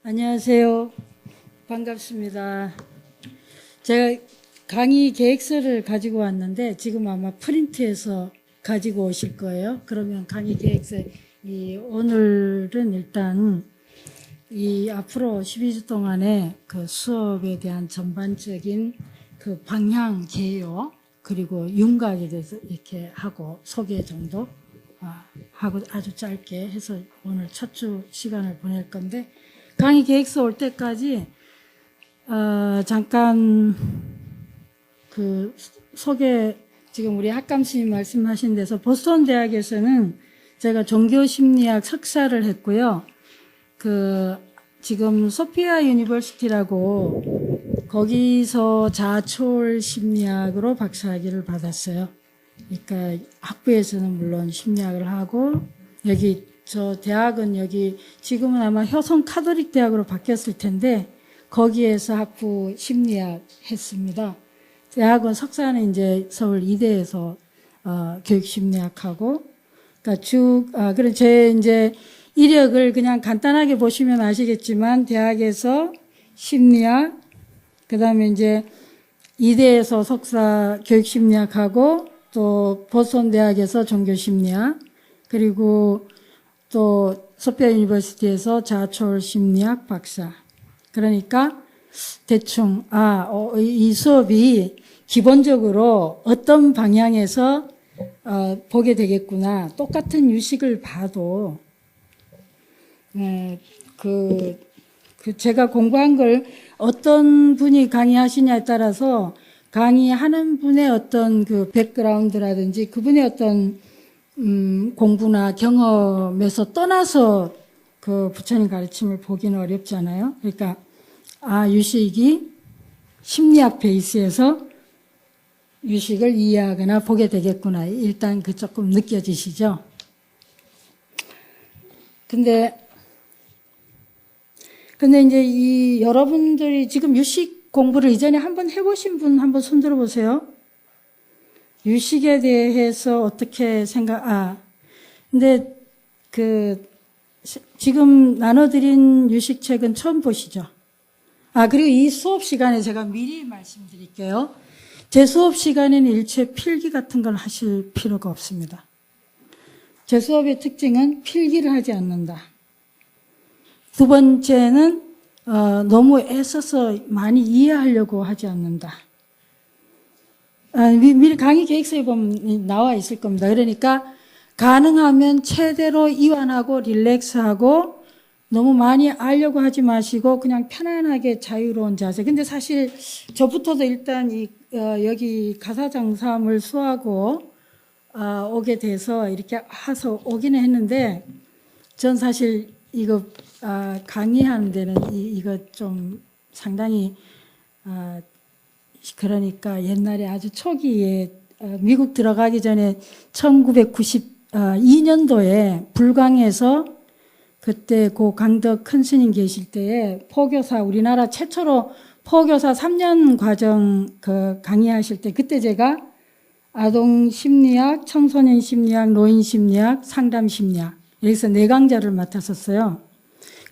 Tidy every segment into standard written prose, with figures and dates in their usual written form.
안녕하세요. 반갑습니다. 제가 강의 계획서를 가지고 왔는데 지금 아마 프린트해서 가지고 오실 거예요. 그러면 강의 계획서, 오늘은 일단 이 앞으로 12주 동안의 그 수업에 대한 전반적인 그 방향, 개요, 그리고 윤곽에 대해서 이렇게 하고 소개 정도 하고 아주 짧게 해서 오늘 첫 주 시간을 보낼 건데, 강의 계획서 올 때까지 잠깐 그 소개, 지금 우리 학감스님 말씀하신 데서 보스턴 대학에서는 제가 종교심리학 석사를 했고요. 지금 소피아 유니버시티라고 거기서 자초월 심리학으로 박사학위를 받았어요. 그러니까 학부에서는 물론 심리학을 하고, 여기 저 대학은 여기 지금은 아마 효성 카톨릭 대학으로 바뀌었을 텐데 거기에서 학부 심리학 했습니다. 대학은 석사는 이제 서울 이대에서 교육심리학하고, 그러니까 그런 제 이제 이력을 그냥 간단하게 보시면 아시겠지만, 대학에서 심리학, 그 다음에 이제 이대에서 석사 교육심리학하고, 또 보스턴 대학에서 종교심리학, 그리고 또 소피아 유니버시티에서 자초월 심리학 박사. 그러니까 대충 이 수업이 기본적으로 어떤 방향에서 보게 되겠구나. 똑같은 유식을 봐도 제가 공부한 걸 어떤 분이 강의하시냐에 따라서 강의하는 분의 어떤 그 백그라운드라든지 그분의 어떤 공부나 경험에서 떠나서 그 부처님 가르침을 보기는 어렵잖아요. 그러니까 유식이 심리학 베이스에서 유식을 이해하거나 보게 되겠구나. 일단 그 조금 느껴지시죠? 근데 이제 이 여러분들이 지금 유식 공부를 이전에 한번 해보신 분 한번 손들어 보세요. 유식에 대해서 어떻게 근데 지금 나눠드린 유식책은 처음 보시죠? 그리고 이 수업 시간에 제가 미리 말씀드릴게요. 제 수업 시간에는 일체 필기 같은 걸 하실 필요가 없습니다. 제 수업의 특징은 필기를 하지 않는다. 두 번째는 너무 애써서 많이 이해하려고 하지 않는다. 미리 강의 계획서에 보면 나와 있을 겁니다. 그러니까 가능하면 최대로 이완하고 릴렉스하고 너무 많이 알려고 하지 마시고 그냥 편안하게 자유로운 자세. 근데 사실 저부터도 일단 여기 가사장삼을 수하고 오게 돼서 이렇게 해서 오기는 했는데, 전 사실 이거 강의하는 데는 이거 좀 상당히 그러니까 옛날에 아주 초기에 미국 들어가기 전에 1992년도에 불광에서 그때 고 강덕 큰 스님 계실 때에 포교사, 우리나라 최초로 포교사 3년 과정 강의하실 때, 그때 제가 아동 심리학, 청소년 심리학, 노인 심리학, 상담 심리학, 여기서 4강좌를 맡았었어요.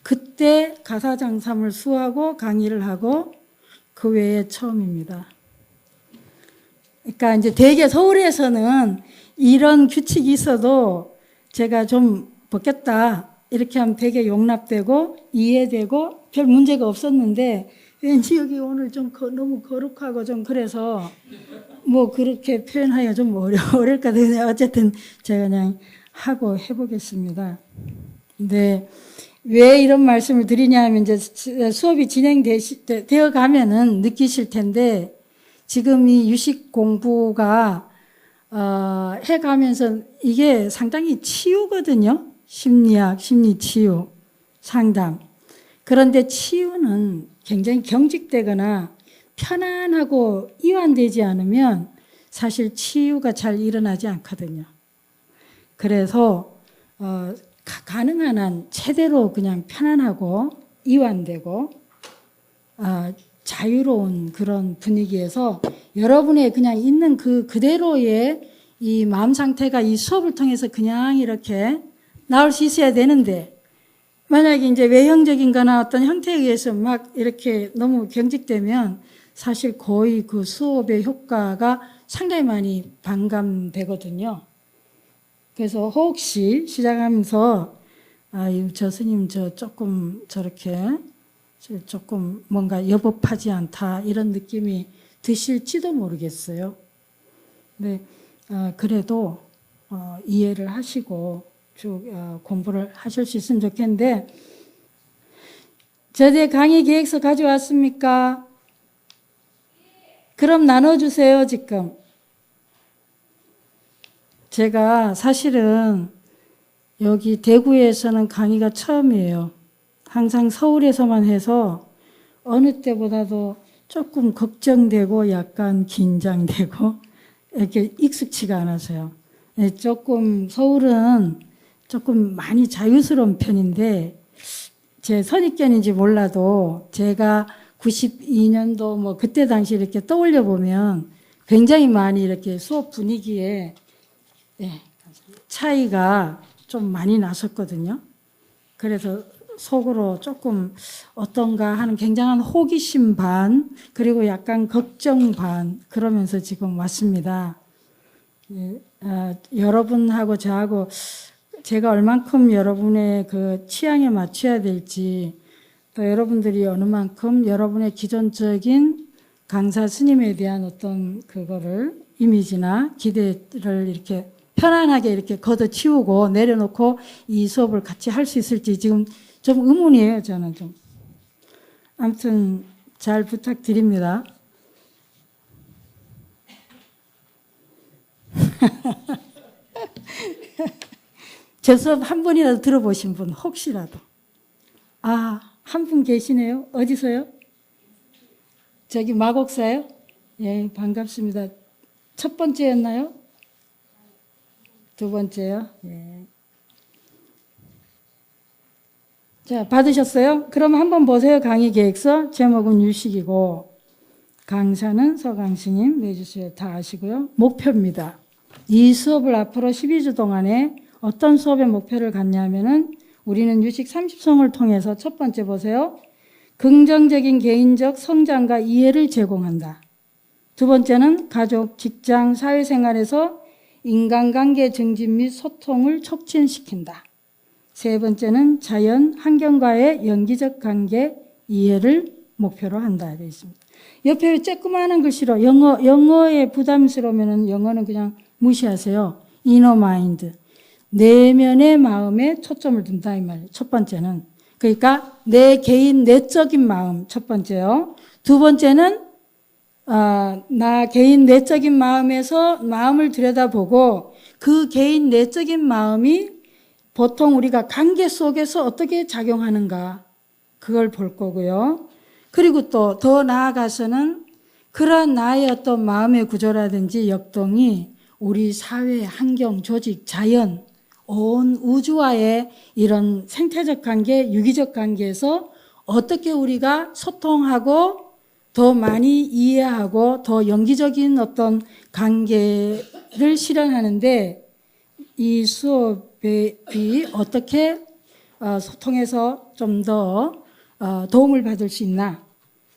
그때 가사장삼을 수하고 강의를 하고 그 외에 처음입니다. 그러니까 이제 대개 서울에서는 이런 규칙이 있어도 제가 좀 벗겼다 이렇게 하면 되게 용납되고 이해되고 별 문제가 없었는데, 왠지 여기 오늘 좀 너무 거룩하고 좀 그래서 뭐 그렇게 표현하기가 좀 어려울 것 같아요. 어쨌든 제가 그냥 하고 해보겠습니다. 근데 왜 이런 말씀을 드리냐 하면, 이제 수업이 진행되어 가면은 느끼실 텐데, 지금 이 유식 공부가 해가면서 이게 상당히 치유거든요. 심리학, 심리치유, 상담. 그런데 치유는 굉장히 경직되거나 편안하고 이완되지 않으면 사실 치유가 잘 일어나지 않거든요. 그래서 가능한 한 최대로 그냥 편안하고 이완되고 자유로운 그런 분위기에서 여러분의 그냥 있는 그대로의 이 마음 상태가 이 수업을 통해서 그냥 이렇게 나올 수 있어야 되는데, 만약에 이제 외형적인 거나 어떤 형태에 의해서 막 이렇게 너무 경직되면 사실 거의 그 수업의 효과가 상당히 많이 반감되거든요. 그래서 혹시 시작하면서 저 스님 조금 저렇게 조금 뭔가 여법하지 않다 이런 느낌이 드실지도 모르겠어요. 네, 그래도 이해를 하시고 쭉 공부를 하실 수 있으면 좋겠는데, 저대 강의 계획서 가져왔습니까? 그럼 나눠주세요. 지금 제가 사실은 여기 대구에서는 강의가 처음이에요. 항상 서울에서만 해서 어느 때보다도 조금 걱정되고 약간 긴장되고 이렇게 익숙치가 않아서요. 조금 서울은 조금 많이 자유스러운 편인데, 제 선입견인지 몰라도 제가 92년도 뭐 그때 당시 이렇게 떠올려 보면 굉장히 많이 이렇게 수업 분위기에 차이가 좀 많이 났었거든요. 그래서 속으로 조금 어떤가 하는 굉장한 호기심 반, 그리고 약간 걱정 반, 그러면서 지금 왔습니다. 여러분하고 저하고 제가 얼만큼 여러분의 그 취향에 맞춰야 될지, 또 여러분들이 어느 만큼 여러분의 기존적인 강사 스님에 대한 어떤 그거를 이미지나 기대를 이렇게 편안하게 이렇게 걷어치우고 내려놓고 이 수업을 같이 할 수 있을지 지금 좀 의문이에요. 저는 좀. 아무튼 잘 부탁드립니다. 제 수업 한 번이라도 들어보신 분 혹시라도. 한 분 계시네요. 어디서요? 저기 마곡사요? 예, 반갑습니다. 첫 번째였나요? 두 번째요? 예. 자, 받으셨어요? 그럼 한번 보세요. 강의 계획서. 제목은 유식이고, 강사는 서강스님, 매주수에 다 아시고요. 목표입니다. 이 수업을 앞으로 12주 동안에 어떤 수업의 목표를 갖냐면은 우리는 유식 30성을 통해서 첫 번째 보세요. 긍정적인 개인적 성장과 이해를 제공한다. 두 번째는 가족, 직장, 사회생활에서 인간관계 증진 및 소통을 촉진시킨다. 세 번째는 자연, 환경과의 연기적 관계 이해를 목표로 한다 되어 있습니다. 옆에 쬐끄만한 글씨로 영어에 부담스러우면 영어는 그냥 무시하세요. inner mind. 내면의 마음에 초점을 둔다 이 말이에요. 첫 번째는. 그러니까 내 개인 내적인 마음 첫 번째요. 두 번째는 나 개인 내적인 마음에서 마음을 들여다보고 그 개인 내적인 마음이 보통 우리가 관계 속에서 어떻게 작용하는가 그걸 볼 거고요. 그리고 또 더 나아가서는 그러한 나의 어떤 마음의 구조라든지 역동이 우리 사회, 환경, 조직, 자연, 온 우주와의 이런 생태적 관계, 유기적 관계에서 어떻게 우리가 소통하고 더 많이 이해하고 더 연기적인 어떤 관계를 실현하는데 이 수업이 어떻게 소통해서 좀 더 도움을 받을 수 있나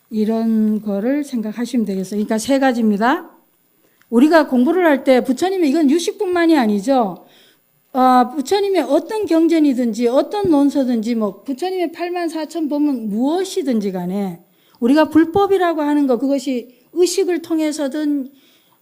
이런 거를 생각하시면 되겠어요. 그러니까 세 가지입니다. 우리가 공부를 할 때 부처님의 이건 유식뿐만이 아니죠. 부처님의 어떤 경전이든지 어떤 논서든지 뭐 부처님의 84,000법문 무엇이든지 간에 우리가 불법이라고 하는 거 그것이 의식을 통해서든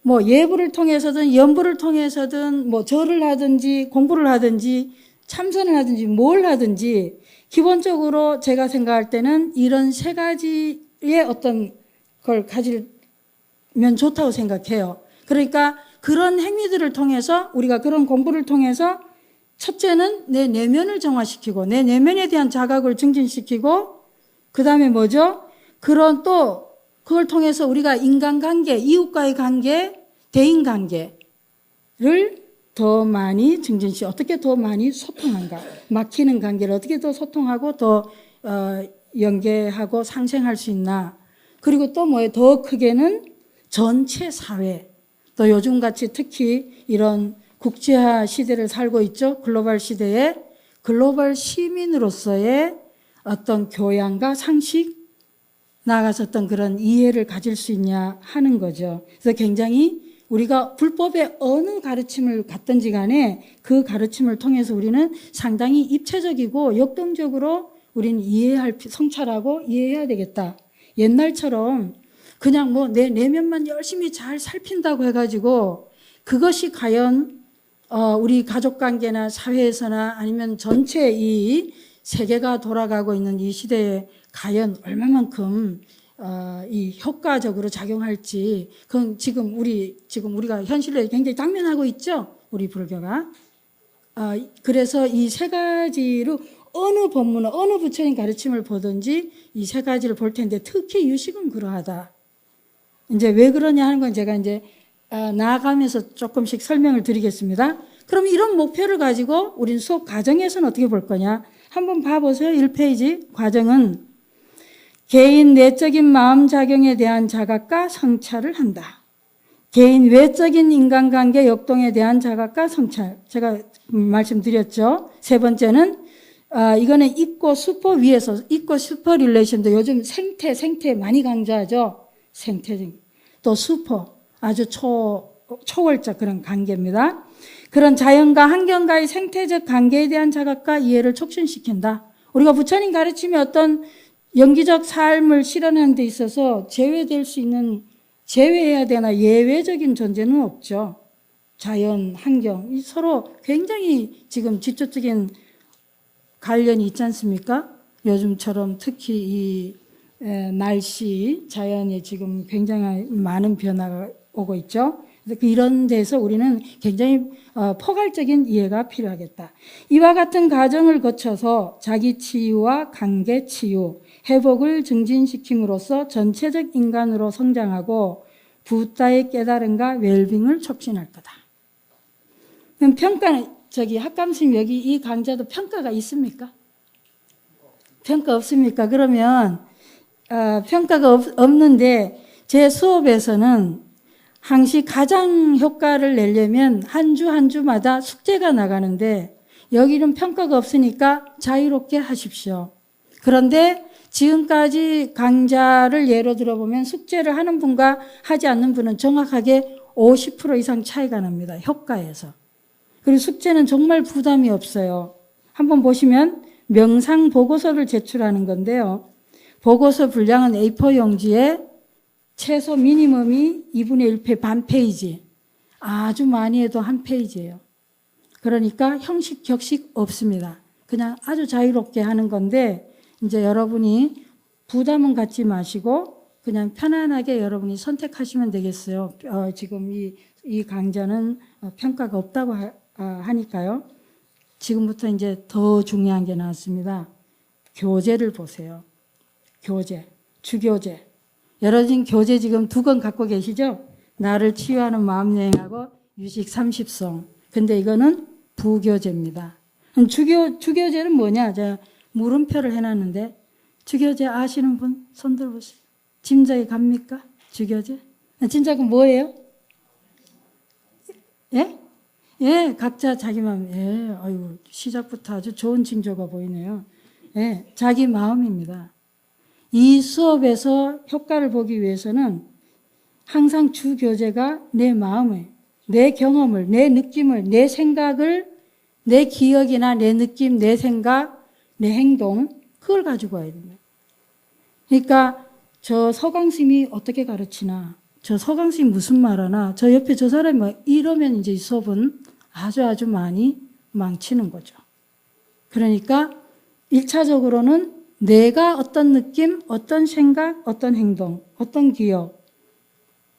뭐 예불을 통해서든 연불을 통해서든 뭐 절을 하든지 공부를 하든지 참선을 하든지 뭘 하든지 기본적으로 제가 생각할 때는 이런 세 가지의 어떤 걸 가지면 좋다고 생각해요. 그러니까 그런 행위들을 통해서 우리가 그런 공부를 통해서 첫째는 내 내면을 정화시키고 내 내면에 대한 자각을 증진시키고 그 다음에 뭐죠? 그런 또 그걸 통해서 우리가 인간관계, 이웃과의 관계, 대인관계를 더 많이 증진시 어떻게 더 많이 소통한가 막히는 관계를 어떻게 더 소통하고 더 연계하고 상생할 수 있나 그리고 또 뭐예요? 더 크게는 전체 사회 또 요즘같이 특히 이런 국제화 시대를 살고 있죠. 글로벌 시대에 글로벌 시민으로서의 어떤 교양과 상식, 나아가서 어떤 그런 이해를 가질 수 있냐 하는 거죠. 그래서 굉장히 우리가 불법의 어느 가르침을 갖든지 간에 그 가르침을 통해서 우리는 상당히 입체적이고 역동적으로 우리는 성찰하고 이해해야 되겠다. 옛날처럼 그냥 뭐 내 내면만 열심히 잘 살핀다고 해가지고 그것이 과연 우리 가족관계나 사회에서나 아니면 전체 이 세계가 돌아가고 있는 이 시대에 과연 얼마만큼 이 효과적으로 작용할지, 그건 지금 우리가 현실로 굉장히 당면하고 있죠, 우리 불교가. 그래서 이 세 가지로 어느 법문을 어느 부처님 가르침을 보든지 이 세 가지를 볼 텐데, 특히 유식은 그러하다. 이제 왜 그러냐 하는 건 제가 이제 나아가면서 조금씩 설명을 드리겠습니다. 그럼 이런 목표를 가지고 우린 수업 과정에서는 어떻게 볼 거냐? 한번 봐보세요. 1페이지 과정은 개인 내적인 마음작용에 대한 자각과 성찰을 한다. 개인 외적인 인간관계 역동에 대한 자각과 성찰. 제가 말씀드렸죠. 세 번째는 이거는 있고 슈퍼 위에서 있고 슈퍼 릴레이션도 요즘 생태 많이 강조하죠. 생태적 또 슈퍼 아주 초월적 그런 관계입니다. 그런 자연과 환경과의 생태적 관계에 대한 자각과 이해를 촉진시킨다. 우리가 부처님 가르침이 어떤 영기적 삶을 실현하는 데 있어서 제외해야 되나 예외적인 존재는 없죠. 자연, 환경, 서로 굉장히 지금 직접적인 관련이 있지 않습니까? 요즘처럼 특히 이 날씨, 자연에 지금 굉장히 많은 변화가 오고 있죠. 그래서 이런 데서 우리는 굉장히 포괄적인 이해가 필요하겠다. 이와 같은 과정을 거쳐서 자기 치유와 관계 치유, 회복을 증진시킴으로써 전체적 인간으로 성장하고 부다의 깨달음과 웰빙을 촉진할 거다. 그럼 평가는 학감스님 여기 이 강좌도 평가가 있습니까? 평가 없습니까? 그러면 평가가 없는데 제 수업에서는 항시 가장 효과를 내려면 한 주 한 주마다 숙제가 나가는데 여기는 평가가 없으니까 자유롭게 하십시오. 그런데 지금까지 강좌를 예로 들어보면 숙제를 하는 분과 하지 않는 분은 정확하게 50% 이상 차이가 납니다. 효과에서. 그리고 숙제는 정말 부담이 없어요. 한번 보시면 명상 보고서를 제출하는 건데요. 보고서 분량은 A4 용지에 최소 미니멈이 2분의 1페이지, 반 페이지. 아주 많이 해도 한 페이지예요. 그러니까 형식, 격식 없습니다. 그냥 아주 자유롭게 하는 건데 이제 여러분이 부담은 갖지 마시고 그냥 편안하게 여러분이 선택하시면 되겠어요. 지금 이 강좌는 평가가 없다고 하니까요. 지금부터 이제 더 중요한 게 나왔습니다. 교재를 보세요. 교재, 주교재. 여러분 교재 지금 2권 갖고 계시죠? 나를 치유하는 마음여행하고 유식 30송. 근데 이거는 부교재입니다. 주교재는 뭐냐? 제가 물음표를 해놨는데 주교재 아시는 분 손 들어보세요. 짐작이 갑니까? 주교재? 진짜 그 뭐예요? 예? 예, 각자 자기 마음. 예, 아유, 시작부터 아주 좋은 징조가 보이네요. 예, 자기 마음입니다. 이 수업에서 효과를 보기 위해서는 항상 주 교재가 내 마음을, 내 경험을, 내 느낌을, 내 생각을, 내 기억이나 내 느낌, 내 생각, 내 행동, 그걸 가지고 와야 됩니다. 그러니까 저 서강스님이 어떻게 가르치나, 저 서강스님이 무슨 말하나, 저 옆에 저 사람이 막 이러면 이제 이 수업은 아주 많이 망치는 거죠. 그러니까 1차적으로는 내가 어떤 느낌, 어떤 생각, 어떤 행동, 어떤 기억,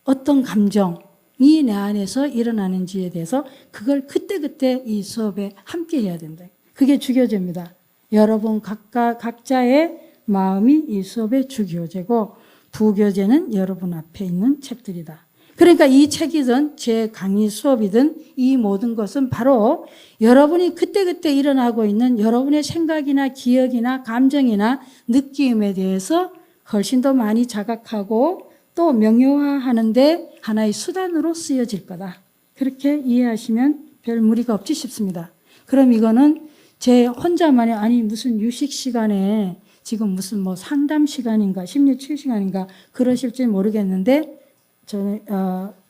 어떤 감정이 내 안에서 일어나는지에 대해서 그걸 그때그때 이 수업에 함께 해야 된다. 그게 주교재입니다. 여러분 각자의 마음이 이 수업의 주교재고 부교재는 여러분 앞에 있는 책들이다. 그러니까 이 책이든 제 강의 수업이든 이 모든 것은 바로 여러분이 그때그때 일어나고 있는 여러분의 생각이나 기억이나 감정이나 느낌에 대해서 훨씬 더 많이 자각하고 또 명료화하는데 하나의 수단으로 쓰여질 거다. 그렇게 이해하시면 별 무리가 없지 싶습니다. 그럼 이거는 제 혼자만의, 아니 무슨 유식 시간에 지금 무슨 뭐 상담 시간인가 심리 치유 시간인가 그러실지 모르겠는데 저는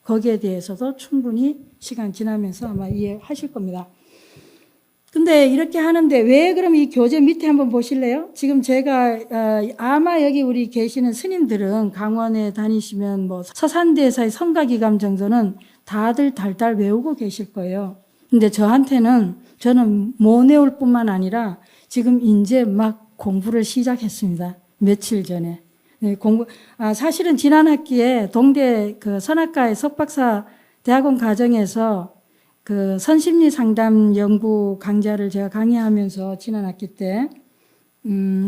거기에 대해서도 충분히 시간 지나면서 아마 이해하실 겁니다. 근데 이렇게 하는데 왜 그럼 이 교재 밑에 한번 보실래요? 지금 제가 아마 여기 우리 계시는 스님들은 강원에 다니시면 뭐 서산대사의 성가기감 정도는 다들 달달 외우고 계실 거예요. 근데 저한테는 저는 못 외울 뿐만 아니라 지금 이제 막 공부를 시작했습니다. 며칠 전에. 네, 사실은 지난 학기에 동대 그 선악과의 석박사 대학원 과정에서 그 선심리 상담 연구 강좌를 제가 강의하면서 지난 학기 때,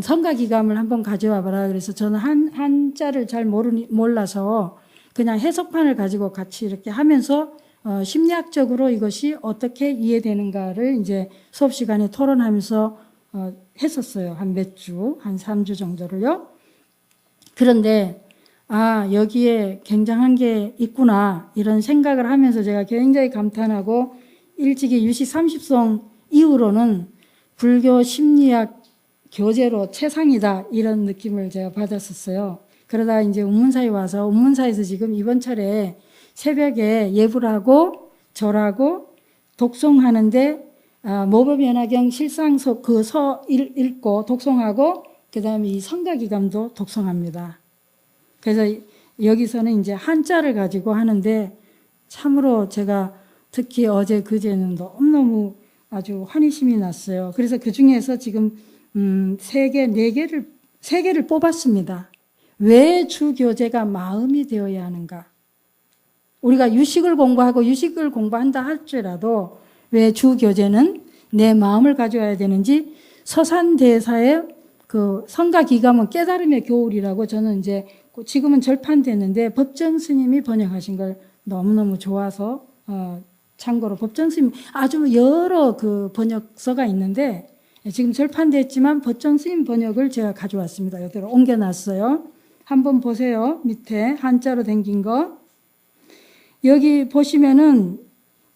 성가기감을 한번 가져와 봐라. 그래서 저는 한자를 잘 몰라서 그냥 해석판을 가지고 같이 이렇게 하면서 심리학적으로 이것이 어떻게 이해되는가를 이제 수업 시간에 토론하면서 했었어요. 한 몇 주, 한 3주 정도를요. 그런데 여기에 굉장한 게 있구나 이런 생각을 하면서 제가 굉장히 감탄하고 일찍이 유식 30송 이후로는 불교 심리학 교재로 최상이다 이런 느낌을 제가 받았었어요. 그러다 이제 운문사에 와서 운문사에서 지금 이번 철에 새벽에 예불 하고 절하고 독송하는데 모범연화경 실상서 그 서 읽고 독송하고 그 다음에 이 성가기감도 독송합니다. 그래서 여기서는 이제 한자를 가지고 하는데 참으로 제가 특히 어제 그제는 너무너무 아주 환희심이 났어요. 그래서 그 중에서 지금 세 개를 뽑았습니다. 왜 주교재가 마음이 되어야 하는가? 우리가 유식을 공부하고 유식을 공부한다 할지라도 왜 주교재는 내 마음을 가져와야 되는지 서산대사의 그 성가기감은 깨달음의 교울이라고 저는 이제 지금은 절판됐는데 법정 스님이 번역하신 걸 너무너무 좋아서 참고로 법정 스님 아주 여러 그 번역서가 있는데 지금 절판됐지만 법정 스님 번역을 제가 가져왔습니다. 여기로 옮겨놨어요. 한번 보세요. 밑에 한자로 댕긴 거. 여기 보시면은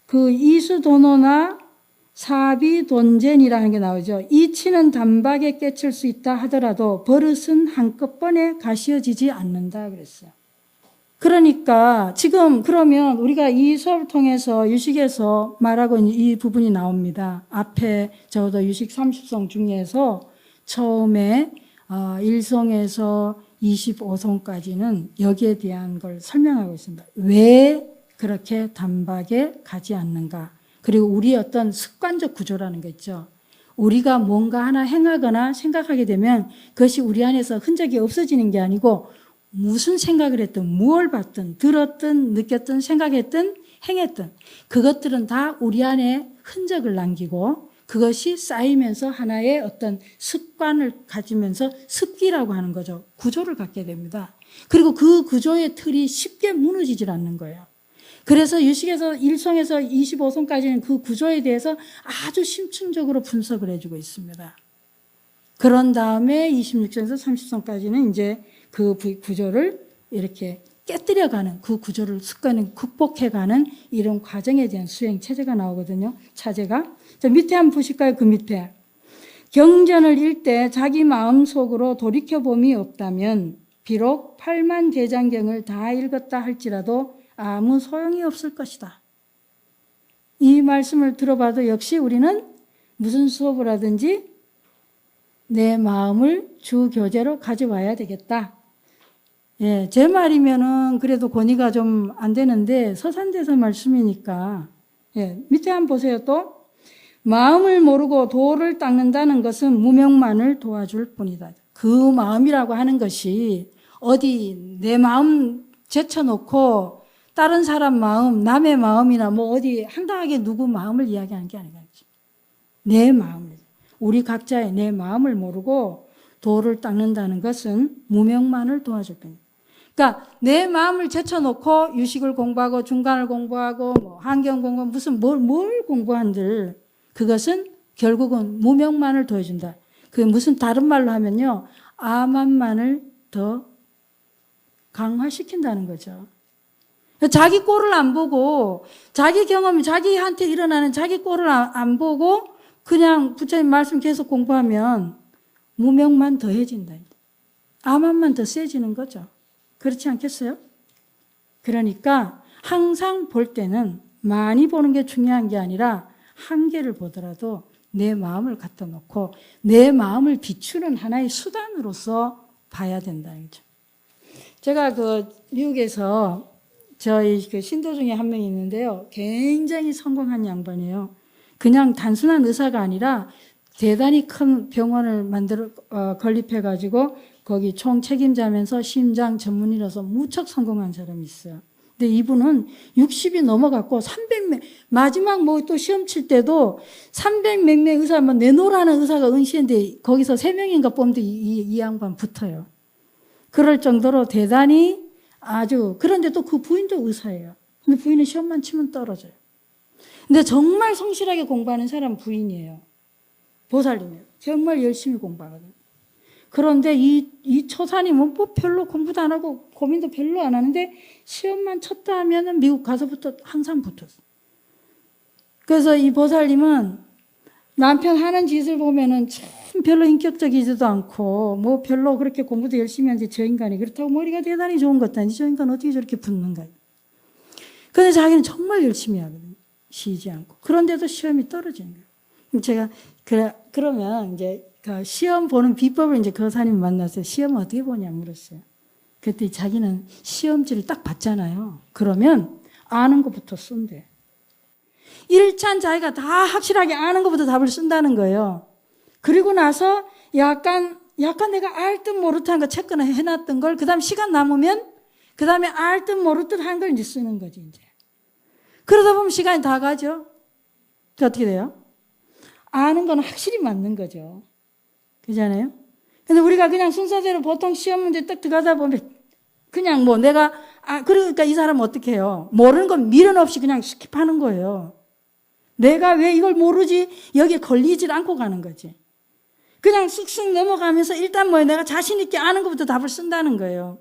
그 이수도노나 사비돈젠이라는 게 나오죠. 이치는 단박에 깨칠 수 있다 하더라도 버릇은 한꺼번에 가시어지지 않는다 그랬어요. 그러니까 지금 그러면 우리가 이 수업을 통해서 유식에서 말하고 있는 이 부분이 나옵니다. 앞에 적어도 유식 30송 중에서 처음에 1송에서 25송까지는 여기에 대한 걸 설명하고 있습니다. 왜 그렇게 단박에 가지 않는가? 그리고 우리의 어떤 습관적 구조라는 게 있죠. 우리가 뭔가 하나 행하거나 생각하게 되면 그것이 우리 안에서 흔적이 없어지는 게 아니고 무슨 생각을 했든 무엇을 봤든 들었든 느꼈든 생각했든 행했든 그것들은 다 우리 안에 흔적을 남기고 그것이 쌓이면서 하나의 어떤 습관을 가지면서 습기라고 하는 거죠. 구조를 갖게 됩니다. 그리고 그 구조의 틀이 쉽게 무너지질 않는 거예요. 그래서 유식에서 1송에서 25송까지는 그 구조에 대해서 아주 심층적으로 분석을 해주고 있습니다. 그런 다음에 26송에서 30송까지는 이제 그 구조를 이렇게 깨뜨려가는 그 구조를 습관을 극복해가는 이런 과정에 대한 수행 체제가 나오거든요. 차제가. 자, 밑에 한번 보실까요? 그 밑에. 경전을 읽 때 자기 마음속으로 돌이켜봄이 없다면 비록 8만 대장경을 다 읽었다 할지라도 아무 소용이 없을 것이다. 이 말씀을 들어봐도 역시 우리는 무슨 수업을 하든지 내 마음을 주 교재로 가져와야 되겠다. 예, 제 말이면은 그래도 권위가 좀 안 되는데 서산대사 말씀이니까. 예, 밑에 한번 보세요 또. 마음을 모르고 도를 닦는다는 것은 무명만을 도와줄 뿐이다. 그 마음이라고 하는 것이 어디 내 마음 제쳐놓고 다른 사람 마음, 남의 마음이나 뭐 어디 황당하게 누구 마음을 이야기하는 게 아니라 내 마음을, 우리 각자의 내 마음을 모르고 도를 닦는다는 것은 무명만을 도와줄 뿐이다. 그러니까 내 마음을 제쳐놓고 유식을 공부하고 중간을 공부하고 뭐 한경 공부 무슨 뭘 공부한들 그것은 결국은 무명만을 도와준다. 그 무슨 다른 말로 하면요 아만만을 더 강화시킨다는 거죠. 자기 꼴을 안 보고 자기 경험이 자기한테 일어나는 자기 꼴을 안 보고 그냥 부처님 말씀 계속 공부하면 무명만 더해진다. 암암만 더 세지는 거죠. 그렇지 않겠어요? 그러니까 항상 볼 때는 많이 보는 게 중요한 게 아니라 한 개를 보더라도 내 마음을 갖다 놓고 내 마음을 비추는 하나의 수단으로서 봐야 된다는 거죠. 제가 미국에서 저희 신도 중에 한 명이 있는데요. 굉장히 성공한 양반이에요. 그냥 단순한 의사가 아니라 대단히 큰 병원을 건립해가지고 거기 총 책임자면서 심장 전문의로서 무척 성공한 사람이 있어요. 근데 이분은 60이 넘어갔고 300명, 마지막 또 시험 칠 때도 300몇 명 의사, 내놓으라는 의사가 응시했는데 거기서 3명인가 뽑는데 이 양반 붙어요. 그럴 정도로 대단히 그런데 또 그 부인도 의사예요. 근데 부인은 시험만 치면 떨어져요. 근데 정말 성실하게 공부하는 사람 부인이에요. 보살님이에요. 정말 열심히 공부하거든요. 그런데 이 처사님은 별로 공부도 안 하고 고민도 별로 안 하는데 시험만 쳤다 하면은 미국 가서부터 항상 붙었어. 그래서 이 보살님은 남편 하는 짓을 보면은 참 별로 인격적이지도 않고 별로 그렇게 공부도 열심히 하는데 저 인간이 그렇다고 머리가 대단히 좋은 것도 아니지 저 인간 어떻게 저렇게 붙는가. 근데 자기는 정말 열심히 하거든요. 쉬지 않고. 그런데도 시험이 떨어지는 거예요. 제가 그러면 이제 시험 보는 비법을 이제 그 여사님 만나서 시험 어떻게 보냐 물었어요. 그때 자기는 시험지를 딱 봤잖아요. 그러면 아는 것부터 쓴대. 1차는 자기가 다 확실하게 아는 것부터 답을 쓴다는 거예요. 그리고 나서 약간 내가 알 듯 모를 듯한 거 체크는 해놨던 걸 그 다음 시간 남으면 그 다음에 알 듯 모를 듯 한 걸 이제 쓰는 거지 이제. 그러다 보면 시간이 다 가죠. 그 어떻게 돼요? 아는 건 확실히 맞는 거죠. 그잖아요? 근데 우리가 그냥 순서대로 보통 시험 문제 딱 들어가다 보면 그냥 그러니까 이 사람은 어떻게 해요? 모르는 건 미련 없이 그냥 스킵하는 거예요. 내가 왜 이걸 모르지? 여기에 걸리질 않고 가는 거지. 그냥 쑥쑥 넘어가면서 일단 내가 자신 있게 아는 것부터 답을 쓴다는 거예요.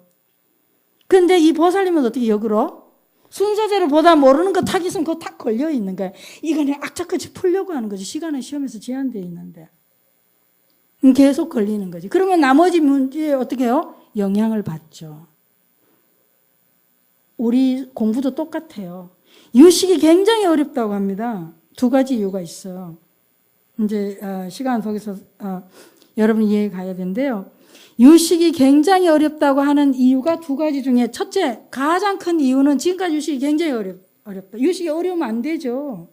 근데 이 보살님은 어떻게 역으로? 순서대로 보다 모르는 거 탁 있으면 그거 탁 걸려 있는 거예요. 이거 그냥 악착같이 풀려고 하는 거지. 시간은 시험에서 제한되어 있는데. 계속 걸리는 거지. 그러면 나머지 문제에 어떻게 해요? 영향을 받죠. 우리 공부도 똑같아요. 유식이 굉장히 어렵다고 합니다. 2가지 이유가 있어요. 이제 시간 속에서 여러분이 이해해 가야 되는데요. 유식이 굉장히 어렵다고 하는 이유가 2가지 중에 첫째, 가장 큰 이유는 지금까지 유식이 굉장히 어렵다. 유식이 어려우면 안 되죠.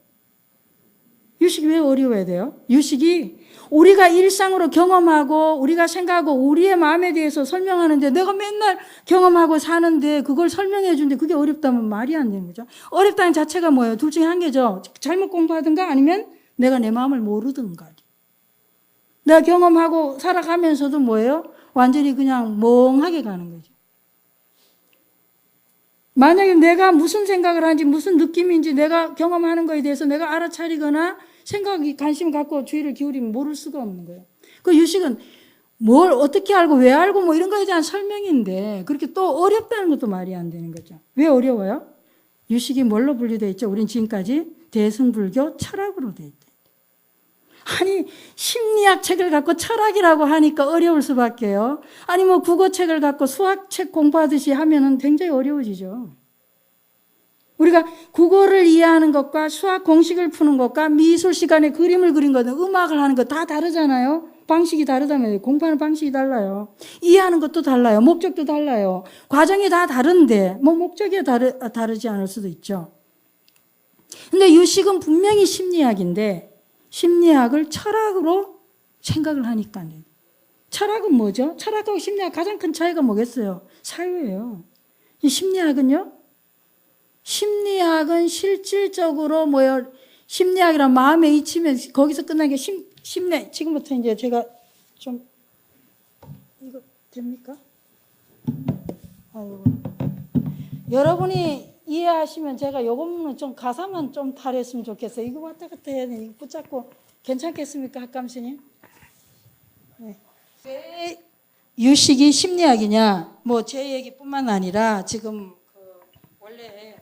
유식이 왜 어려워야 돼요? 유식이 우리가 일상으로 경험하고 우리가 생각하고 우리의 마음에 대해서 설명하는데 내가 맨날 경험하고 사는데 그걸 설명해 주는데 그게 어렵다면 말이 안 되는 거죠. 어렵다는 자체가 뭐예요? 둘 중에 한 개죠. 잘못 공부하든가 아니면 내가 내 마음을 모르든가. 내가 경험하고 살아가면서도 뭐예요? 완전히 그냥 멍하게 가는 거죠. 만약에 내가 무슨 생각을 하는지 무슨 느낌인지 내가 경험하는 거에 대해서 내가 알아차리거나 생각이 관심을 갖고 주의를 기울이면 모를 수가 없는 거예요. 그 유식은 뭘 어떻게 알고 왜 알고 이런 거에 대한 설명인데 그렇게 또 어렵다는 것도 말이 안 되는 거죠. 왜 어려워요? 유식이 뭘로 분류되어 있죠? 우린 지금까지 대승불교 철학으로 되어 있다. 아니 심리학 책을 갖고 철학이라고 하니까 어려울 수밖에요. 아니 국어책을 갖고 수학책 공부하듯이 하면은 굉장히 어려워지죠. 우리가 국어를 이해하는 것과 수학 공식을 푸는 것과 미술 시간에 그림을 그린 거든 음악을 하는 거 다 다르잖아요. 방식이 다르다면 공부하는 방식이 달라요. 이해하는 것도 달라요. 목적도 달라요. 과정이 다 다른데 목적이 다르지 않을 수도 있죠. 근데 유식은 분명히 심리학인데 심리학을 철학으로 생각을 하니까. 철학은 뭐죠? 철학하고 심리학 가장 큰 차이가 뭐겠어요? 사유예요. 이 심리학은요? 심리학은 실질적으로 심리학이란 마음에 이치면 거기서 끝난 게 심리. 지금부터 이제 제가 좀 이거 됩니까? 아이고. 여러분이 이해하시면 제가 요거는 좀 가사만 좀 탈했으면 좋겠어요. 이거 왔다 갔다 해야 되니 붙잡고 괜찮겠습니까, 학감스님? 네. 왜 유식이 심리학이냐? 제 얘기뿐만 아니라 지금 원래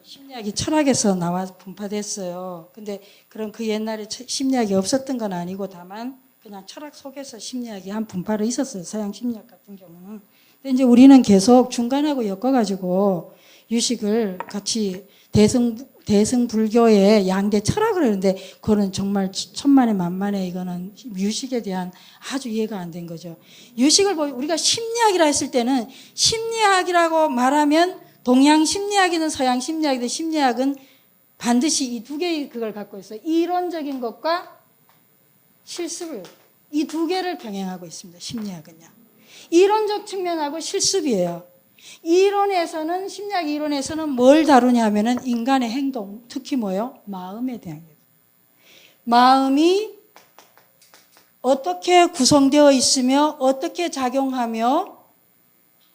심리학이 철학에서 나와 분파됐어요. 근데 그런 그 옛날에 심리학이 없었던 건 아니고 다만 그냥 철학 속에서 심리학이 한 분파로 있었어요. 서양 심리학 같은 경우는. 근데 이제 우리는 계속 중간하고 엮어가지고 유식을 같이 대승 불교의 양대 철학을 하는데 그거는 정말 천만에 만만에 이거는 유식에 대한 아주 이해가 안 된 거죠. 유식을 우리가 심리학이라 했을 때는 심리학이라고 말하면 동양 심리학이든 서양 심리학이든 심리학은 반드시 이 두 개의 그걸 갖고 있어요. 이론적인 것과 실습을 이 두 개를 병행하고 있습니다. 심리학은요. 이론적 측면하고 실습이에요. 이론에서는 심리학 이론에서는 뭘 다루냐 하면은 인간의 행동, 특히 뭐요? 마음에 대한 게. 마음이 어떻게 구성되어 있으며 어떻게 작용하며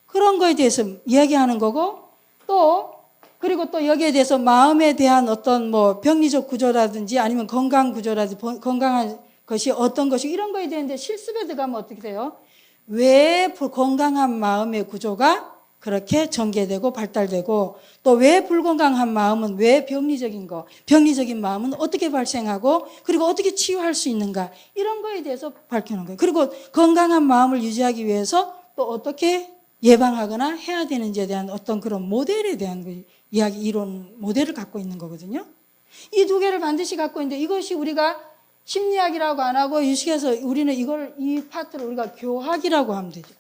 그런 거에 대해서 이야기하는 거고 또 그리고 또 여기에 대해서 마음에 대한 어떤 뭐 병리적 구조라든지 아니면 건강 구조라든지 건강한 것이 어떤 것이 이런 거에 대한데 실습에 들어가면 어떻게 돼요? 왜 건강한 마음의 구조가 그렇게 전개되고 발달되고 또 왜 불건강한 마음은 왜 병리적인 마음은 어떻게 발생하고 그리고 어떻게 치유할 수 있는가 이런 거에 대해서 밝히는 거예요. 그리고 건강한 마음을 유지하기 위해서 또 어떻게 예방하거나 해야 되는지에 대한 어떤 그런 모델에 대한 이야기, 이론 모델을 갖고 있는 거거든요. 이 두 개를 반드시 갖고 있는데 이것이 우리가 심리학이라고 안 하고 유식에서 우리는 이 파트를 우리가 교학이라고 하면 되죠.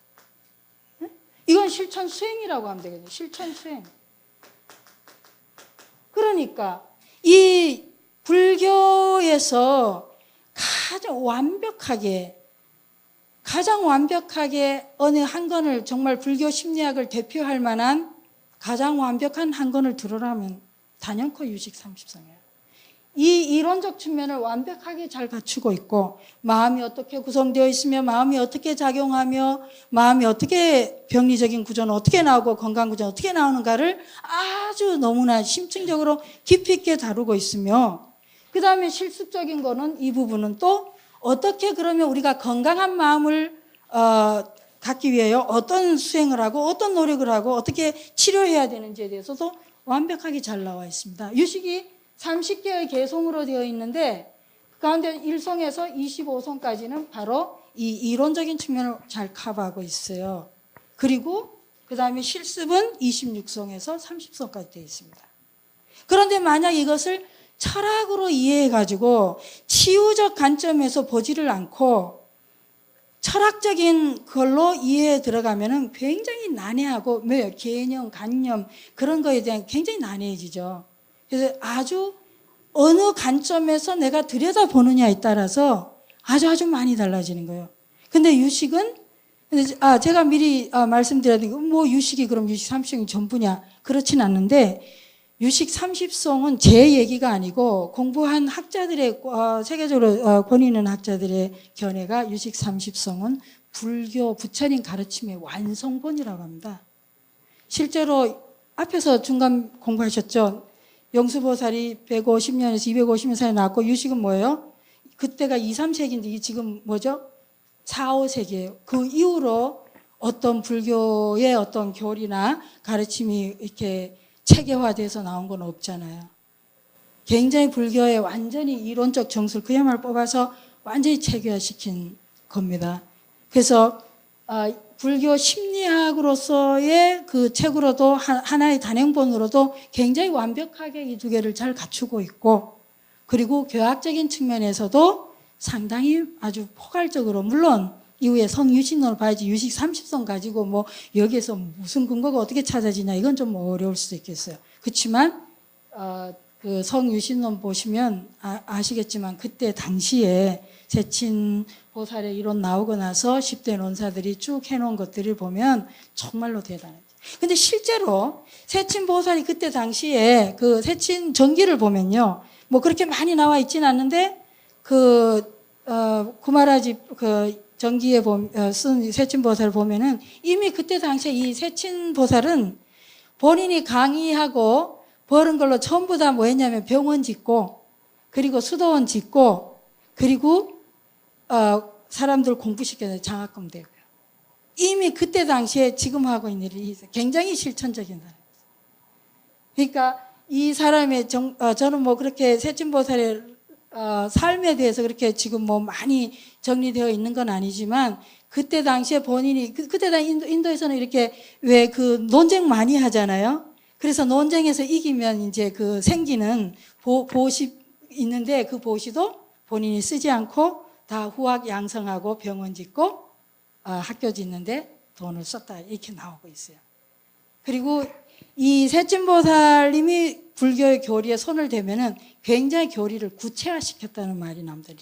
이건 실천 수행이라고 하면 되거든요. 실천 수행. 그러니까 이 불교에서 가장 완벽하게 어느 한 권을 정말 불교 심리학을 대표할 만한 가장 완벽한 한 권을 들으라면 단연코 유식 30성이에요. 이 이론적 측면을 완벽하게 잘 갖추고 있고 마음이 어떻게 구성되어 있으며 마음이 어떻게 작용하며 마음이 어떻게 병리적인 구조는 어떻게 나오고 건강 구조는 어떻게 나오는가를 아주 너무나 심층적으로 깊이 있게 다루고 있으며 그 다음에 실습적인 거는 이 부분은 또 어떻게 그러면 우리가 건강한 마음을 갖기 위하여 어떤 수행을 하고 어떤 노력을 하고 어떻게 치료해야 되는지에 대해서도 완벽하게 잘 나와 있습니다. 유식이 30개의 개성으로 되어 있는데 그 가운데 1성에서 25성까지는 바로 이 이론적인 측면을 잘 커버하고 있어요. 그리고 그 다음에 실습은 26성에서 30성까지 되어 있습니다. 그런데 만약 이것을 철학으로 이해해가지고 치유적 관점에서 보지를 않고 철학적인 걸로 이해에 들어가면은 굉장히 난해하고 개념, 관념 그런 거에 대한 굉장히 난해해지죠. 그래서 아주 어느 관점에서 내가 들여다보느냐에 따라서 아주 많이 달라지는 거예요. 근데 유식은 제가 미리 말씀드려야 되는 게 뭐 유식이 그럼 유식 30성이 전부냐 그렇진 않는데 유식 30성은 제 얘기가 아니고 공부한 학자들의 세계적으로 권위 있는 학자들의 견해가 유식 30성은 불교 부처님 가르침의 완성본이라고 합니다. 실제로 앞에서 중간 공부하셨죠. 영수보살이 150년에서 250년 사이에 나왔고 유식은 뭐예요? 그때가 2, 3세기인데 지금 뭐죠? 4, 5세기예요. 그 이후로 어떤 불교의 어떤 교리나 가르침이 이렇게 체계화돼서 나온 건 없잖아요. 굉장히 불교의 완전히 이론적 정수를 그야말로 뽑아서 완전히 체계화시킨 겁니다. 그래서 불교 심리학으로서의 그 책으로도 하나의 단행본으로도 굉장히 완벽하게 이 두 개를 잘 갖추고 있고 그리고 교학적인 측면에서도 상당히 아주 포괄적으로 물론 이후에 성유신론을 봐야지 유식 30성 가지고 뭐 여기에서 무슨 근거가 어떻게 찾아지냐 이건 좀 어려울 수도 있겠어요. 그렇지만 그 성유신론 보시면 아시겠지만 그때 당시에 세친 보살의 이론 나오고 나서 10대 논사들이 쭉 해놓은 것들을 보면 정말로 대단하죠. 근데 실제로 세친 보살이 그때 당시에 그 세친 전기를 보면요. 뭐 그렇게 많이 나와 있지는 않는데 구마라지 전기에 쓴 세친 보살을 보면은 이미 그때 당시에 이 세친 보살은 본인이 강의하고 벌은 걸로 전부 다 뭐 했냐면 병원 짓고 그리고 수도원 짓고 그리고 사람들 공부시켜서 장학금 되고요. 이미 그때 당시에 지금 하고 있는 일이 굉장히 실천적인 사람이에요. 그러니까 이 사람의 저는 뭐 그렇게 세친보살의 삶에 대해서 그렇게 지금 뭐 많이 정리되어 있는 건 아니지만 그때 당시에 본인이 그때 당시 인도에서는 이렇게 왜 그 논쟁 많이 하잖아요. 그래서 논쟁에서 이기면 이제 그 생기는 보시 있는데 그 보시도 본인이 쓰지 않고 다 후학 양성하고 병원 짓고 학교 짓는데 돈을 썼다 이렇게 나오고 있어요. 그리고 이 세친보살님이 불교의 교리에 손을 대면은 굉장히 교리를 구체화시켰다는 말이 나옵니다.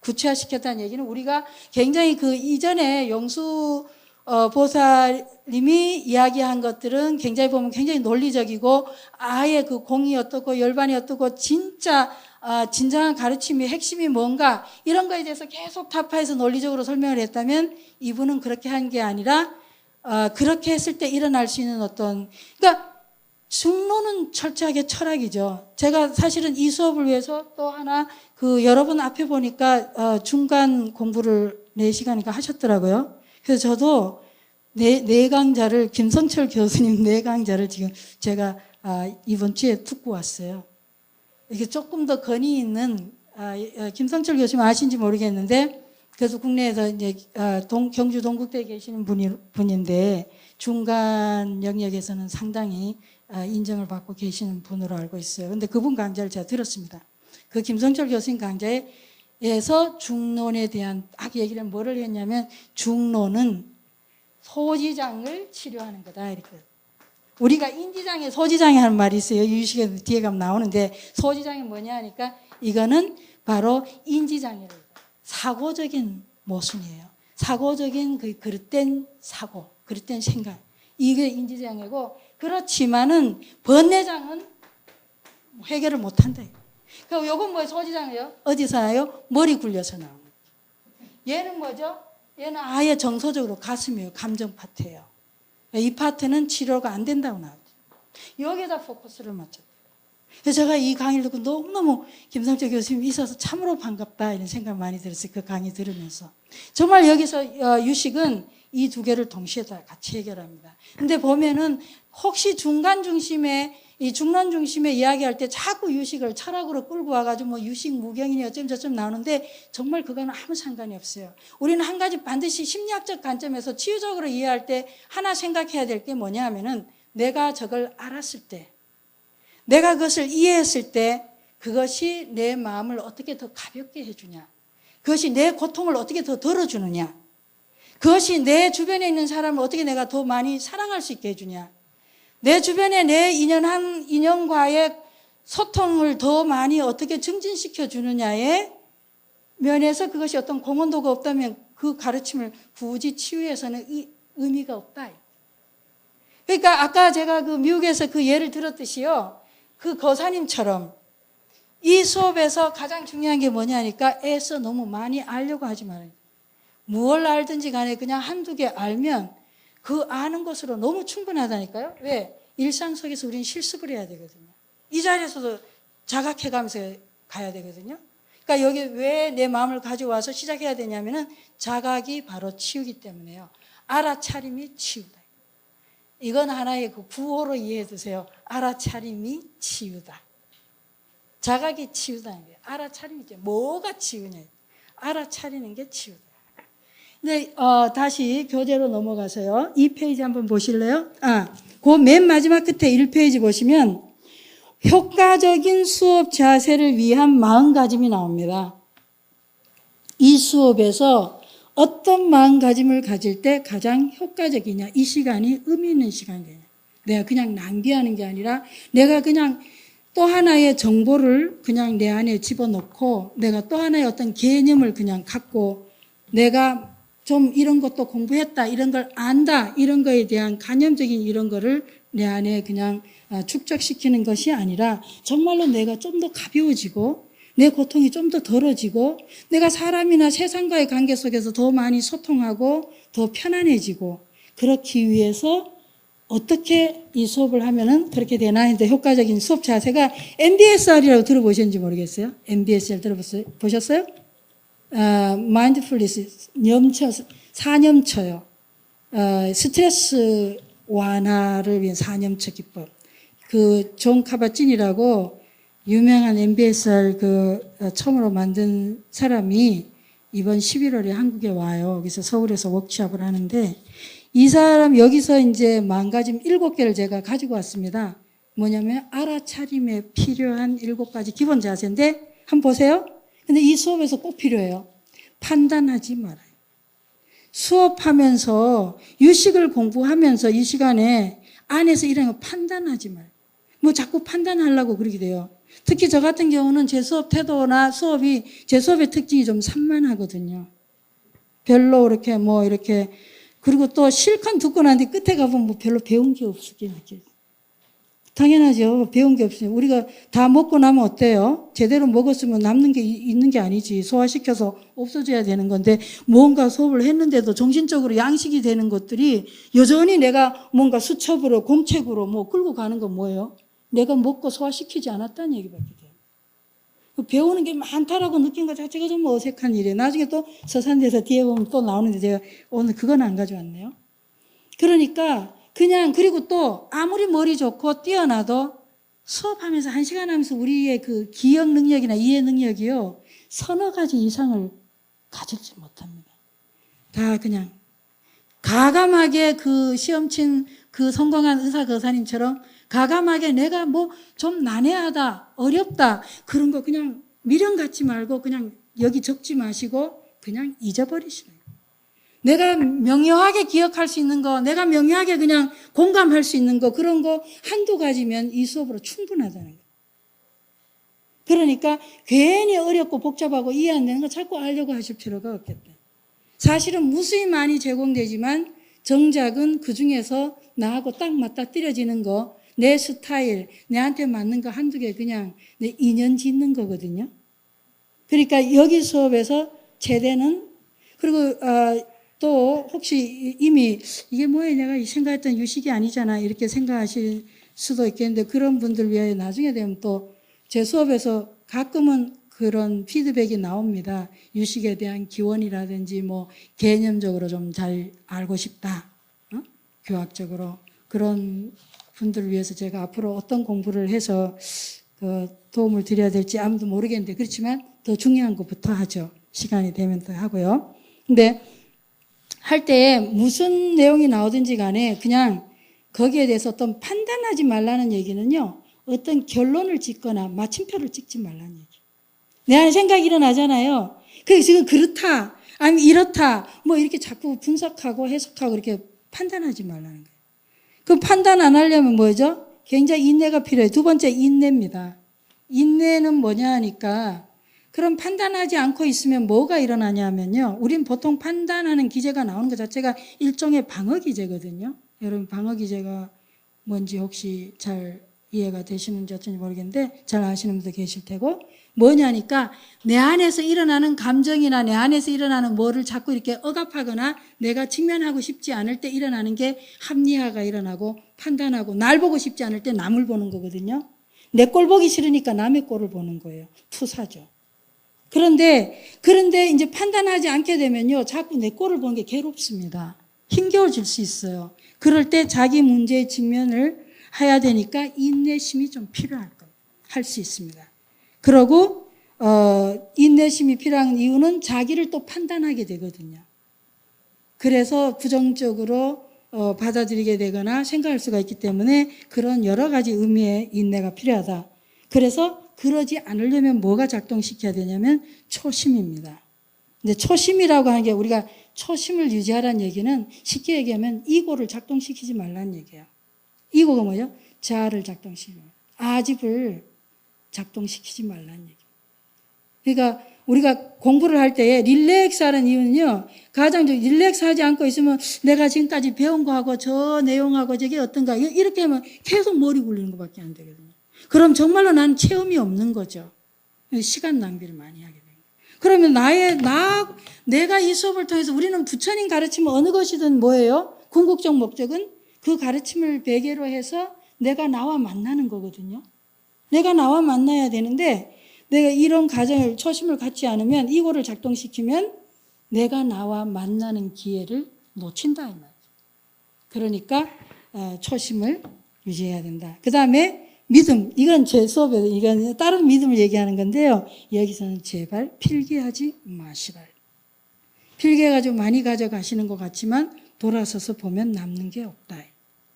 구체화시켰다는 얘기는 우리가 굉장히 그 이전에 영수 보살님이 이야기한 것들은 굉장히 보면 굉장히 논리적이고 아예 그 공이 어떻고 열반이 어떻고 진짜 진정한 가르침의 핵심이 뭔가 이런 거에 대해서 계속 타파해서 논리적으로 설명을 했다면 이분은 그렇게 한 게 아니라 그렇게 했을 때 일어날 수 있는 그러니까 중론은 철저하게 철학이죠. 제가 사실은 이 수업을 위해서 또 하나 여러분 앞에 보니까 중간 공부를 4시간인가 하셨더라고요. 그래서 저도 네 강좌를 김성철 교수님 4강좌를 지금 제가 이번 주에 듣고 왔어요. 이게 조금 더 건의 있는 김성철 교수님 아신지 모르겠는데 그래서 국내에서 이제 경주 동국대에 계시는 분인데 중간 영역에서는 상당히 인정을 받고 계시는 분으로 알고 있어요. 그런데 그분 강좌를 제가 들었습니다. 그 김성철 교수님 강좌에서 중론에 대한 딱 얘기를 뭐를 했냐면 중론은 소지장을 치료하는 거다 이렇게. 우리가 인지장애, 소지장애 하는 말이 있어요. 유식에 뒤에 가면 나오는데 소지장애 뭐냐 하니까 이거는 바로 인지장애를 사고적인 모순이에요. 사고적인 그 그릇된 사고, 그릇된 생각. 이게 인지장애고 그렇지만은 번뇌장은 해결을 못한다. 그럼 요건 뭐예요? 소지장애요? 어디서 나요? 머리 굴려서 나오는 거예요. 얘는 뭐죠? 얘는 아예 정서적으로 가슴이에요. 감정 파트예요. 이 파트는 치료가 안 된다고 나오죠. 여기에다 포커스를 맞췄어요. 그래서 제가 이 강의를 듣고 너무너무 김성철 교수님이 있어서 참으로 반갑다 이런 생각 많이 들었어요. 그 강의 들으면서. 정말 여기서 유식은 이 두 개를 동시에 다 같이 해결합니다. 근데 보면은 혹시 중간 중심에 이 중론 중심에 이야기할 때 자꾸 유식을 철학으로 끌고 와가지고 뭐 유식 무경이니 어쩜 저쩜 나오는데 정말 그거는 아무 상관이 없어요. 우리는 한 가지 반드시 심리학적 관점에서 치유적으로 이해할 때 하나 생각해야 될 게 뭐냐 하면은 내가 저걸 알았을 때 내가 그것을 이해했을 때 그것이 내 마음을 어떻게 더 가볍게 해주냐. 그것이 내 고통을 어떻게 더 덜어주느냐. 그것이 내 주변에 있는 사람을 어떻게 내가 더 많이 사랑할 수 있게 해주냐. 내 주변에 내 인연과의 소통을 더 많이 어떻게 증진시켜 주느냐의 면에서 그것이 어떤 공헌도가 없다면 그 가르침을 굳이 치유해서는 의미가 없다. 그러니까 아까 제가 그 미국에서 그 예를 들었듯이요. 그 거사님처럼 이 수업에서 가장 중요한 게 뭐냐니까 애써 너무 많이 알려고 하지 말아요. 무엇을 알든지 간에 그냥 한두 개 알면 그 아는 것으로 너무 충분하다니까요. 왜? 일상 속에서 우리는 실습을 해야 되거든요. 이 자리에서도 자각해가면서 가야 되거든요. 그러니까 여기 왜 내 마음을 가져와서 시작해야 되냐면은 자각이 바로 치유기 때문에요. 알아차림이 치유다. 이건 하나의 그 구호로 이해해 두세요. 알아차림이 치유다. 자각이 치유다는 거예요. 알아차림이죠. 뭐가 치유냐. 알아차리는 게 치유다. 네, 다시 교재로 넘어가서요. 2페이지 한번 보실래요? 그 맨 마지막 끝에 1페이지 보시면 효과적인 수업 자세를 위한 마음가짐이 나옵니다. 이 수업에서 어떤 마음가짐을 가질 때 가장 효과적이냐. 이 시간이 의미 있는 시간이냐. 내가 그냥 낭비하는 게 아니라 내가 그냥 또 하나의 정보를 그냥 내 안에 집어넣고 내가 또 하나의 어떤 개념을 그냥 갖고 내가 좀 이런 것도 공부했다, 이런 걸 안다, 이런 거에 대한 간접적인 이런 거를 내 안에 그냥 축적시키는 것이 아니라 정말로 내가 좀 더 가벼워지고 내 고통이 좀 더 덜어지고 내가 사람이나 세상과의 관계 속에서 더 많이 소통하고 더 편안해지고 그렇기 위해서 어떻게 이 수업을 하면은 그렇게 되나 했는데 효과적인 수업 자세가 MBSR이라고 들어보셨는지 모르겠어요. MBSR 들어보셨어요? 마인드풀니스, 사념처요. 스트레스 완화를 위한 사념처 기법. 그 존 카바찐이라고 유명한 MBSR 처음으로 만든 사람이 이번 11월에 한국에 와요. 그래서 서울에서 워크숍을 하는데 이 사람 여기서 이제 마음가짐 7개를 제가 가지고 왔습니다. 뭐냐면 알아차림에 필요한 7가지 기본 자세인데 한번 보세요. 근데 이 수업에서 꼭 필요해요. 판단하지 말아요. 수업하면서 유식을 공부하면서 이 시간에 안에서 이런 거 판단하지 말아요. 뭐 자꾸 판단하려고 그러게 돼요. 특히 저 같은 경우는 제 수업 태도나 제 수업의 특징이 좀 산만하거든요. 별로 이렇게 그리고 또 실컷 듣고 나는데 끝에 가보면 뭐 별로 배운 게 없게 느껴요. 당연하죠. 배운 게 없어요. 우리가 다 먹고 나면 어때요? 제대로 먹었으면 남는 게 있는 게 아니지. 소화시켜서 없어져야 되는 건데 뭔가 수업을 했는데도 정신적으로 양식이 되는 것들이 여전히 내가 뭔가 수첩으로 공책으로 뭐 끌고 가는 건 뭐예요? 내가 먹고 소화시키지 않았다는 얘기밖에 돼요. 배우는 게 많다라고 느낀 것 자체가 좀 어색한 일이에요. 나중에 또 서산대에서 뒤에 보면 또 나오는데 제가 오늘 그건 안 가져왔네요. 그러니까 그리고 또 아무리 머리 좋고 뛰어나도 수업하면서 1시간 하면서 우리의 그 기억 능력이나 이해 능력이요. 서너 가지 이상을 가질지 못합니다. 다 그냥 가감하게 그 시험 친 그 성공한 의사 교사님처럼 가감하게 내가 뭐 좀 난해하다, 어렵다 그런 거 그냥 미련 갖지 말고 그냥 여기 적지 마시고 그냥 잊어버리시는 거예요. 내가 명료하게 기억할 수 있는 거, 내가 명료하게 그냥 공감할 수 있는 거 그런 거 한두 가지면 이 수업으로 충분하다는 거예요. 그러니까 괜히 어렵고 복잡하고 이해 안 되는 거 자꾸 알려고 하실 필요가 없겠다. 사실은 무수히 많이 제공되지만 정작은 그중에서 나하고 딱 맞닥뜨려지는 거, 내 스타일, 내한테 맞는 거 한두 개 그냥 내 인연 짓는 거거든요. 그러니까 여기 수업에서 제대는 그리고 또 혹시 이미 이게 뭐야 내가 생각했던 유식이 아니잖아 이렇게 생각하실 수도 있겠는데 그런 분들 위해 나중에 되면 또 제 수업에서 가끔은 그런 피드백이 나옵니다. 유식에 대한 기원이라든지 뭐 개념적으로 좀 잘 알고 싶다. 교학적으로 그런 분들을 위해서 제가 앞으로 어떤 공부를 해서 도움을 드려야 될지 아무도 모르겠는데 그렇지만 더 중요한 것부터 하죠. 시간이 되면 더 하고요. 근데 할 때 무슨 내용이 나오든지 간에 그냥 거기에 대해서 어떤 판단하지 말라는 얘기는요. 어떤 결론을 짓거나 마침표를 찍지 말라는 얘기. 내 안에 생각이 일어나잖아요. 그게 지금 그렇다, 아니면 이렇다, 뭐 이렇게 자꾸 분석하고 해석하고 이렇게 판단하지 말라는 거예요. 그 판단 안 하려면 뭐죠? 굉장히 인내가 필요해요. 두 번째 인내입니다. 인내는 뭐냐 하니까 그럼 판단하지 않고 있으면 뭐가 일어나냐면요. 우린 보통 판단하는 기제가 나오는 것 자체가 일종의 방어 기제거든요. 여러분 방어 기제가 뭔지 혹시 잘 이해가 되시는지 어쩐지 모르겠는데 잘 아시는 분도 계실 테고 뭐냐니까 내 안에서 일어나는 감정이나 내 안에서 일어나는 뭐를 자꾸 이렇게 억압하거나 내가 직면하고 싶지 않을 때 일어나는 게 합리화가 일어나고 판단하고 날 보고 싶지 않을 때 남을 보는 거거든요. 내 꼴 보기 싫으니까 남의 꼴을 보는 거예요. 투사죠. 그런데 이제 판단하지 않게 되면요. 자꾸 내 꼴을 보는 게 괴롭습니다. 힘겨워질 수 있어요. 그럴 때 자기 문제의 직면을 해야 되니까 인내심이 좀 필요할 거예요. 할 수 있습니다. 그러고 인내심이 필요한 이유는 자기를 또 판단하게 되거든요. 그래서 부정적으로 받아들이게 되거나 생각할 수가 있기 때문에 그런 여러 가지 의미의 인내가 필요하다. 그래서 그러지 않으려면 뭐가 작동시켜야 되냐면 초심입니다. 근데 초심이라고 하는 게 우리가 초심을 유지하라는 얘기는 쉽게 얘기하면 이고를 작동시키지 말라는 얘기예요. 이고가 뭐죠? 자아를 작동시키고 아집을 작동시키지 말라는 얘기예요. 그러니까 우리가 공부를 할 때에 릴렉스하는 이유는요. 가장 릴렉스하지 않고 있으면 내가 지금까지 배운 거하고 저 내용하고 저게 어떤가 이렇게 하면 계속 머리 굴리는 것밖에 안 되거든요. 그럼 정말로 나는 체험이 없는 거죠. 시간 낭비를 많이 하게 돼요. 그러면 내가 이 수업을 통해서 우리는 부처님 가르치면 어느 것이든 뭐예요? 궁극적 목적은 그 가르침을 배계로 해서 내가 나와 만나는 거거든요. 내가 나와 만나야 되는데 내가 이런 가정을 초심을 갖지 않으면 이거를 작동시키면 내가 나와 만나는 기회를 놓친다 이 말이죠. 그러니까 초심을 유지해야 된다. 그 다음에 믿음. 이건 제 수업에 이건 다른 믿음을 얘기하는 건데요. 여기서는 제발 필기하지 마시라. 필기해가지고 많이 가져가시는 것 같지만 돌아서서 보면 남는 게 없다.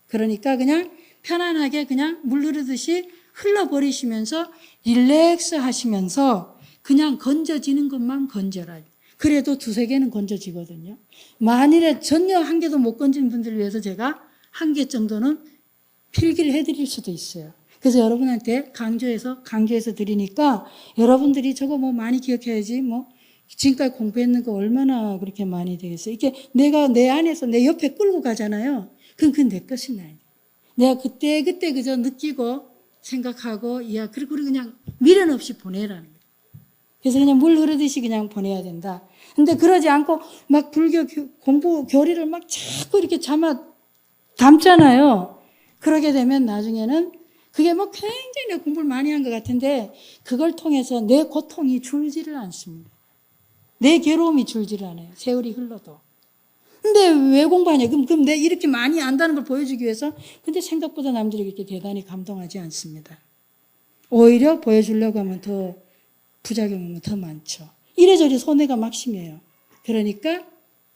그러니까 그냥 편안하게 그냥 물 흐르듯이 흘러버리시면서 릴렉스 하시면서 그냥 건져지는 것만 건져라. 그래도 두세 개는 건져지거든요. 만일에 전혀 한 개도 못 건진 분들을 위해서 제가 한 개 정도는 필기를 해드릴 수도 있어요. 그래서 여러분한테 강조해서 드리니까 여러분들이 저거 뭐 많이 기억해야지 뭐 지금까지 공부했는 거 얼마나 그렇게 많이 되겠어요. 이게 내가 내 안에서 내 옆에 끌고 가잖아요. 그건 내 것이 나요. 내가 그때 그저 느끼고 생각하고 그리고 그냥 미련 없이 보내라는 거예요. 그래서 그냥 물 흐르듯이 그냥 보내야 된다. 근데 그러지 않고 막 불교 공부 교리를 막 자꾸 이렇게 담잖아요. 그러게 되면 나중에는 그게 뭐 굉장히 내가 공부를 많이 한 것 같은데 그걸 통해서 내 고통이 줄지를 않습니다. 내 괴로움이 줄지를 않아요. 세월이 흘러도. 근데 왜 공부하냐? 그럼 내가 이렇게 많이 안다는 걸 보여주기 위해서. 근데 생각보다 남들이 그렇게 대단히 감동하지 않습니다. 오히려 보여주려고 하면 더 부작용이 더 많죠. 이래저래 손해가 막심해요. 그러니까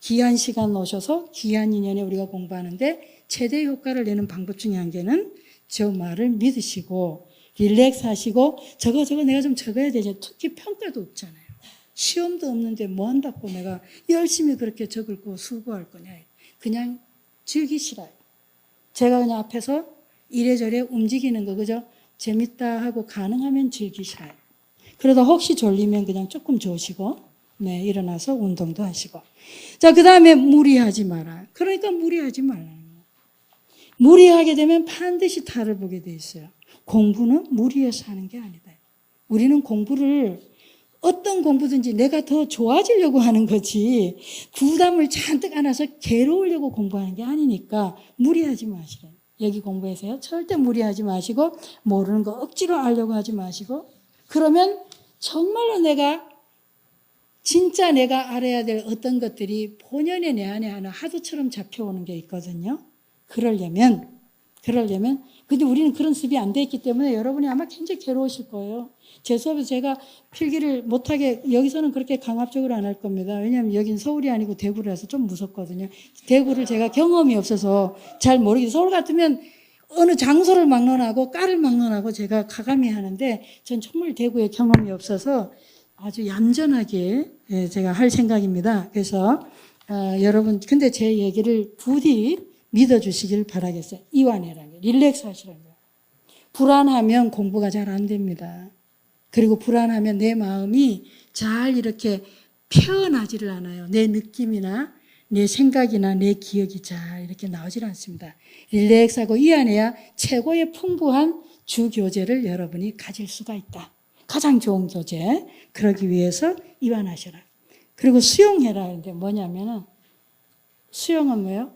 귀한 시간 오셔서 귀한 인연에 우리가 공부하는데 최대 효과를 내는 방법 중에 한 개는 저 말을 믿으시고 릴렉스 하시고 저거 내가 좀 적어야 되지. 특히 평가도 없잖아요. 시험도 없는데 뭐 한다고 내가 열심히 그렇게 적을 거 수고할 거냐. 그냥 즐기시라. 제가 그냥 앞에서 이래저래 움직이는 거 그죠? 재밌다 하고 가능하면 즐기시라. 그러다 혹시 졸리면 그냥 조금 조시고 일어나서 운동도 하시고. 자, 그 다음에 무리하지 마라. 그러니까 무리하지 말라는 거예요. 무리하게 되면 반드시 탈을 보게 돼 있어요. 공부는 무리해서 하는 게 아니다. 우리는 공부를 어떤 공부든지 내가 더 좋아지려고 하는 거지 부담을 잔뜩 안아서 괴로우려고 공부하는 게 아니니까 무리하지 마시래요. 여기 공부해서요. 절대 무리하지 마시고 모르는 거 억지로 알려고 하지 마시고 그러면 정말로 진짜 내가 알아야 될 어떤 것들이 본연의 내 안에 하나 하도처럼 잡혀오는 게 있거든요. 그러려면 근데 우리는 그런 습이 안 돼 있기 때문에 여러분이 아마 굉장히 괴로우실 거예요. 제 수업에서 제가 필기를 못하게 여기서는 그렇게 강압적으로 안 할 겁니다. 왜냐하면 여긴 서울이 아니고 대구라서 좀 무섭거든요. 대구를 제가 경험이 없어서 잘 모르겠어요. 서울 같으면 어느 장소를 막론하고 과를 막론하고 제가 가감히 하는데 전 정말 대구에 경험이 없어서 아주 얌전하게 제가 할 생각입니다. 그래서 여러분 근데 제 얘기를 부디 믿어주시길 바라겠어요. 이완해라는 게 릴렉스 하시라는 거예요. 불안하면 공부가 잘 안 됩니다. 그리고 불안하면 내 마음이 잘 이렇게 표현하지를 않아요. 내 느낌이나 내 생각이나 내 기억이 잘 이렇게 나오질 않습니다. 릴렉스하고 이완해야 최고의 풍부한 주교재를 여러분이 가질 수가 있다. 가장 좋은 교재. 그러기 위해서 이완하셔라. 그리고 수용해라 하는데 뭐냐면은 수용은 뭐예요?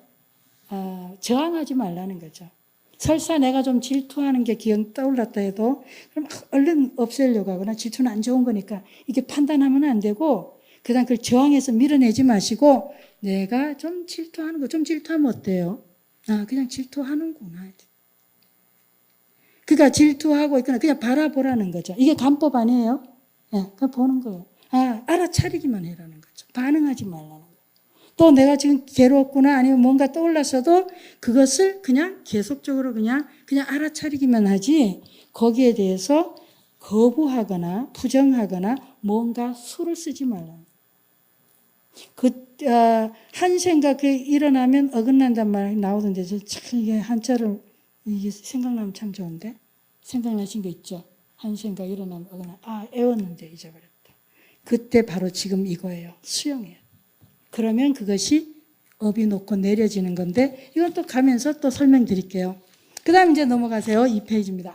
저항하지 말라는 거죠. 설사 내가 좀 질투하는 게 기억 떠올랐다 해도 그럼 얼른 없애려고 하거나 질투는 안 좋은 거니까 이게 판단하면 안 되고 그다음 그걸 저항해서 밀어내지 마시고 내가 좀 질투하는 거 좀 질투하면 어때요? 그냥 질투하는구나. 그러니까 질투하고 있거나 그냥 바라보라는 거죠. 이게 간법 아니에요? 그냥 보는 거예요. 알아차리기만 해라는 거죠. 반응하지 말라는 거예요. 또 내가 지금 괴롭구나 아니면 뭔가 떠올랐어도 그것을 그냥 계속적으로 그냥 알아차리기만 하지 거기에 대해서 거부하거나 부정하거나 뭔가 수를 쓰지 말라. 한 생각 일어나면 어긋난단 말이 나오던데 참 이게 한자를 이게 생각나면 참 좋은데 생각나신 거 있죠? 한 생각 일어나면 어긋나. 애웠는데 잊어버렸다. 그때 바로 지금 이거예요. 수용해요. 그러면 그것이 업이 놓고 내려지는 건데 이건 또 가면서 또 설명드릴게요. 그 다음 이제 넘어가세요. 2페이지입니다.